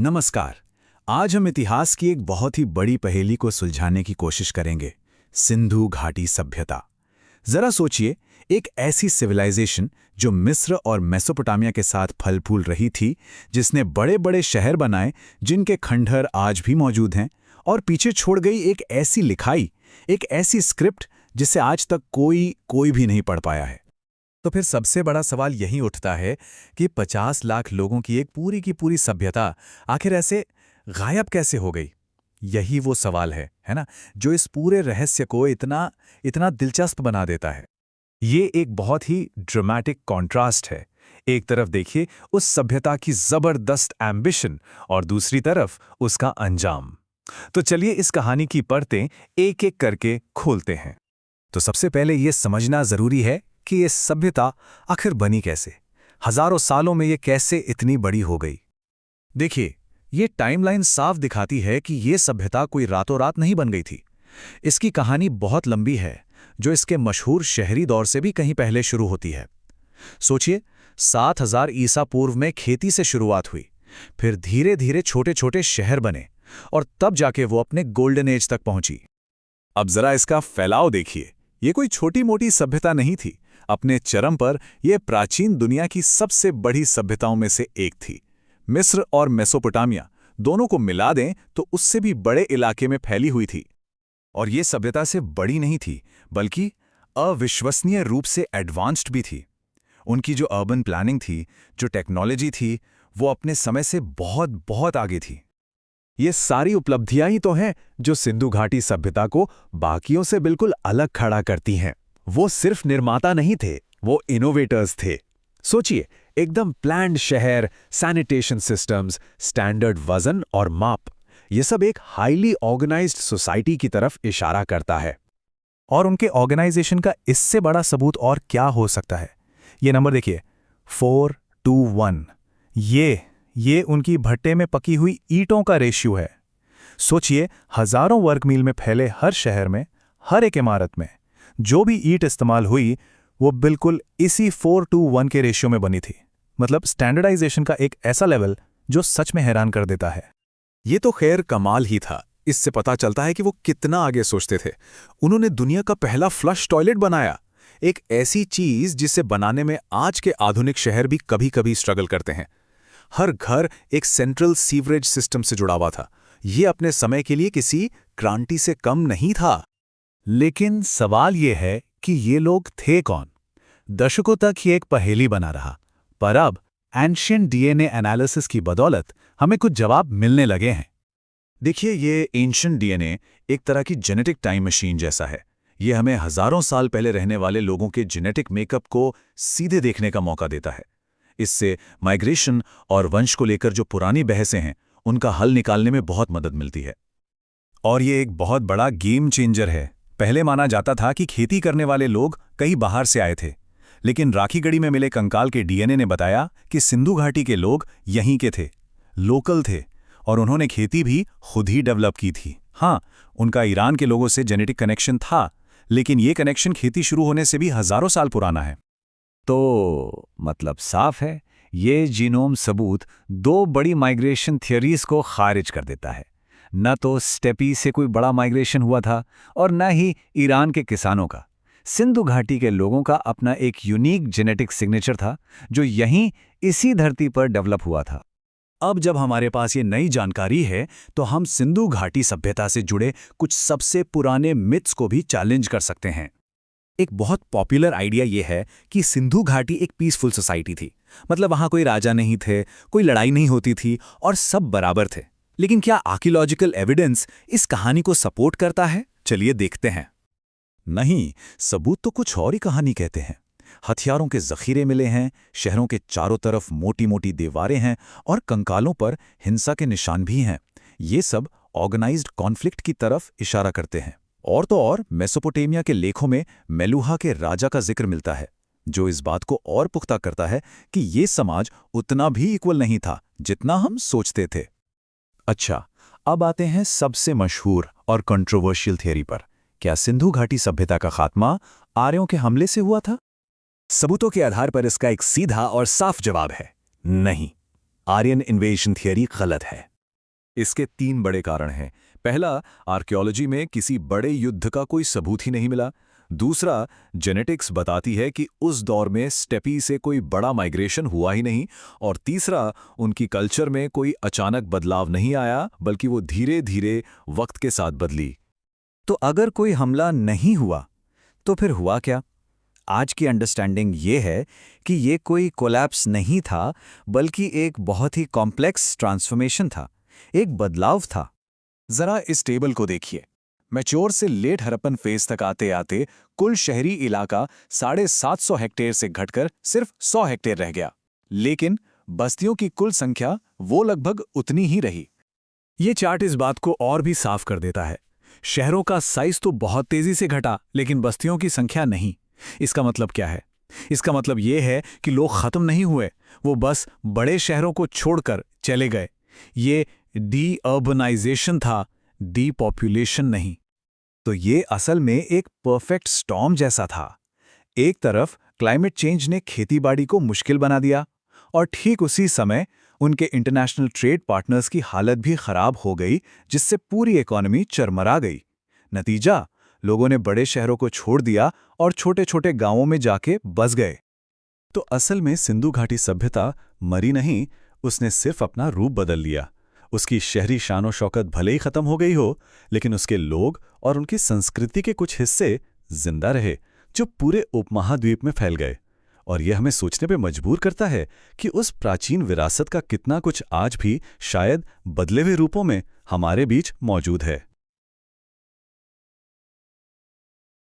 नमस्कार। आज हम इतिहास की एक बहुत ही बड़ी पहेली को सुलझाने की कोशिश करेंगे, सिंधु घाटी सभ्यता। जरा सोचिए, एक ऐसी सिविलाइजेशन जो मिस्र और मेसोपोटामिया के साथ फल फूल रही थी, जिसने बड़े बड़े शहर बनाए जिनके खंडहर आज भी मौजूद हैं, और पीछे छोड़ गई एक ऐसी लिखाई, एक ऐसी स्क्रिप्ट जिसे आज तक कोई भी नहीं पढ़ पाया है। तो फिर सबसे बड़ा सवाल यही उठता है कि 50 लाख लोगों की एक पूरी की पूरी सभ्यता आखिर ऐसे गायब कैसे हो गई। यही वो सवाल है ना, जो इस पूरे रहस्य को इतना इतना दिलचस्प बना देता है। ये एक बहुत ही ड्रामेटिक कॉन्ट्रास्ट है। एक तरफ देखिए उस सभ्यता की जबरदस्त एम्बिशन और दूसरी तरफ उसका अंजाम। तो चलिए इस कहानी की परतें एक एक करके खोलते हैं। तो सबसे पहले ये समझना जरूरी है कि ये सभ्यता आखिर बनी कैसे, हजारों सालों में ये कैसे इतनी बड़ी हो गई। देखिए, ये टाइमलाइन साफ दिखाती है कि ये सभ्यता कोई रातों रात नहीं बन गई थी। इसकी कहानी बहुत लंबी है, जो इसके मशहूर शहरी दौर से भी कहीं पहले शुरू होती है। सोचिए, 7000 ईसा पूर्व में खेती से शुरुआत हुई, फिर धीरे धीरे छोटे छोटे शहर बने, और तब जाके वो अपने गोल्डन एज तक पहुंची। अब जरा इसका फैलाव देखिए। ये कोई छोटी मोटी सभ्यता नहीं थी। अपने चरम पर यह प्राचीन दुनिया की सबसे बड़ी सभ्यताओं में से एक थी। मिस्र और मेसोपोटामिया दोनों को मिला दें तो उससे भी बड़े इलाके में फैली हुई थी। और ये सभ्यता से बड़ी नहीं थी, बल्कि अविश्वसनीय रूप से एडवांस्ड भी थी। उनकी जो अर्बन प्लानिंग थी, जो टेक्नोलॉजी थी, वो अपने समय से बहुत बहुत आगे थी। ये सारी उपलब्धियां ही तो हैं जो सिंधु घाटी सभ्यता को बाकियों से बिल्कुल अलग खड़ा करती हैं। वो सिर्फ निर्माता नहीं थे, वो इनोवेटर्स थे। सोचिए, एकदम प्लान्ड शहर, सैनिटेशन सिस्टम्स, स्टैंडर्ड वजन और माप, ये सब एक हाईली ऑर्गेनाइज्ड सोसाइटी की तरफ इशारा करता है। और उनके ऑर्गेनाइजेशन का इससे बड़ा सबूत और क्या हो सकता है। ये नंबर देखिए, 4:1। ये उनकी भट्टे में पकी हुई ईंटों का रेशियो है। सोचिए, हजारों वर्ग मील में फैले हर शहर में, हर एक इमारत में जो भी ईंट इस्तेमाल हुई, वो बिल्कुल इसी 4:1 के रेशियो में बनी थी। मतलब स्टैंडर्डाइजेशन का एक ऐसा लेवल जो सच में हैरान कर देता है। ये तो खैर कमाल ही था। इससे पता चलता है कि वो कितना आगे सोचते थे। उन्होंने दुनिया का पहला फ्लश टॉयलेट बनाया, एक ऐसी चीज जिसे बनाने में आज के आधुनिक शहर भी कभी-कभी स्ट्रगल करते हैं। हर घर एक सेंट्रल सीवरेज सिस्टम से जुड़ा हुआ था। ये अपने समय के लिए किसी क्रांति से कम नहीं था। लेकिन सवाल ये है कि ये लोग थे कौन। दशकों तक ये एक पहेली बना रहा, पर अब एंशिएंट डीएनए एनालिसिस की बदौलत हमें कुछ जवाब मिलने लगे हैं। देखिए, ये एंशिएंट डीएनए एक तरह की जेनेटिक टाइम मशीन जैसा है। ये हमें हजारों साल पहले रहने वाले लोगों के जेनेटिक मेकअप को सीधे देखने का मौका देता है। इससे माइग्रेशन और वंश को लेकर जो पुरानी बहसें हैं, उनका हल निकालने में बहुत मदद मिलती है। और ये एक बहुत बड़ा गेम चेंजर है। पहले माना जाता था कि खेती करने वाले लोग कहीं बाहर से आए थे, लेकिन राखीगढ़ी में मिले कंकाल के डीएनए ने बताया कि सिंधु घाटी के लोग यहीं के थे, लोकल थे, और उन्होंने खेती भी खुद ही डेवलप की थी। हाँ, उनका ईरान के लोगों से जेनेटिक कनेक्शन था, लेकिन ये कनेक्शन खेती शुरू होने से भी हजारों साल पुराना है। तो मतलब साफ है, ये जीनोम सबूत दो बड़ी माइग्रेशन थियरीज को खारिज कर देता है। न तो स्टेपी से कोई बड़ा माइग्रेशन हुआ था, और न ही ईरान के किसानों का। सिंधु घाटी के लोगों का अपना एक यूनिक जेनेटिक सिग्नेचर था, जो यहीं इसी धरती पर डेवलप हुआ था। अब जब हमारे पास ये नई जानकारी है, तो हम सिंधु घाटी सभ्यता से जुड़े कुछ सबसे पुराने मिथ्स को भी चैलेंज कर सकते हैं। एक बहुत पॉपुलर आइडिया ये है कि सिंधु घाटी एक पीसफुल सोसाइटी थी। मतलब वहां कोई राजा नहीं थे, कोई लड़ाई नहीं होती थी, और सब बराबर थे। लेकिन क्या आर्कियोलॉजिकल एविडेंस इस कहानी को सपोर्ट करता है? चलिए देखते हैं। नहीं, सबूत तो कुछ और ही कहानी कहते हैं। हथियारों के जखीरे मिले हैं, शहरों के चारों तरफ मोटी मोटी दीवारें हैं, और कंकालों पर हिंसा के निशान भी हैं। ये सब ऑर्गेनाइज्ड कॉन्फ्लिक्ट की तरफ इशारा करते हैं। और तो और मेसोपोटामिया के लेखों में मेलुहा के राजा का जिक्र मिलता है, जो इस बात को और पुख्ता करता है कि ये समाज उतना भी इक्वल नहीं था जितना हम सोचते थे। अच्छा, अब आते हैं सबसे मशहूर और कंट्रोवर्शियल थियरी पर। क्या सिंधु घाटी सभ्यता का खात्मा आर्यों के हमले से हुआ था? सबूतों के आधार पर इसका एक सीधा और साफ जवाब है नहीं। आर्यन इन्वेजन थियरी गलत है। इसके 3 बड़े कारण हैं। पहला, आर्कियोलॉजी में किसी बड़े युद्ध का कोई सबूत ही नहीं मिला। दूसरा, जेनेटिक्स बताती है कि उस दौर में स्टेपी से कोई बड़ा माइग्रेशन हुआ ही नहीं। और तीसरा, उनकी कल्चर में कोई अचानक बदलाव नहीं आया, बल्कि वो धीरे धीरे वक्त के साथ बदली। तो अगर कोई हमला नहीं हुआ तो फिर हुआ क्या? आज की अंडरस्टैंडिंग ये है कि ये कोई कोलैप्स नहीं था, बल्कि एक बहुत ही कॉम्प्लेक्स ट्रांसफॉर्मेशन था, एक बदलाव था। जरा इस टेबल को देखिए। मैच्योर से लेट हड़प्पन फेज तक आते आते कुल शहरी इलाका 750 हेक्टेयर से घटकर सिर्फ 100 हेक्टेयर रह गया, लेकिन बस्तियों की कुल संख्या वो लगभग उतनी ही रही। ये चार्ट इस बात को और भी साफ कर देता है। शहरों का साइज तो बहुत तेजी से घटा, लेकिन बस्तियों की संख्या नहीं। इसका मतलब क्या है? इसका मतलब ये है कि लोग खत्म नहीं हुए, वो बस बड़े शहरों को छोड़कर चले गए। ये डी-अर्बनाइजेशन था, डीपॉपुलेशन नहीं। तो ये असल में एक परफेक्ट स्टॉर्म जैसा था। एक तरफ क्लाइमेट चेंज ने खेतीबाड़ी को मुश्किल बना दिया, और ठीक उसी समय उनके इंटरनेशनल ट्रेड पार्टनर्स की हालत भी खराब हो गई, जिससे पूरी इकोनॉमी चरमरा गई। नतीजा, लोगों ने बड़े शहरों को छोड़ दिया और छोटे छोटे गांवों में जाके बस गए। तो असल में सिंधु घाटी सभ्यता मरी नहीं, उसने सिर्फ अपना रूप बदल लिया। उसकी शहरी शानो शौकत भले ही खत्म हो गई हो, लेकिन उसके लोग और उनकी संस्कृति के कुछ हिस्से जिंदा रहे, जो पूरे उपमहाद्वीप में फैल गए। और यह हमें सोचने पे मजबूर करता है कि उस प्राचीन विरासत का कितना कुछ आज भी शायद बदले हुए रूपों में हमारे बीच मौजूद है।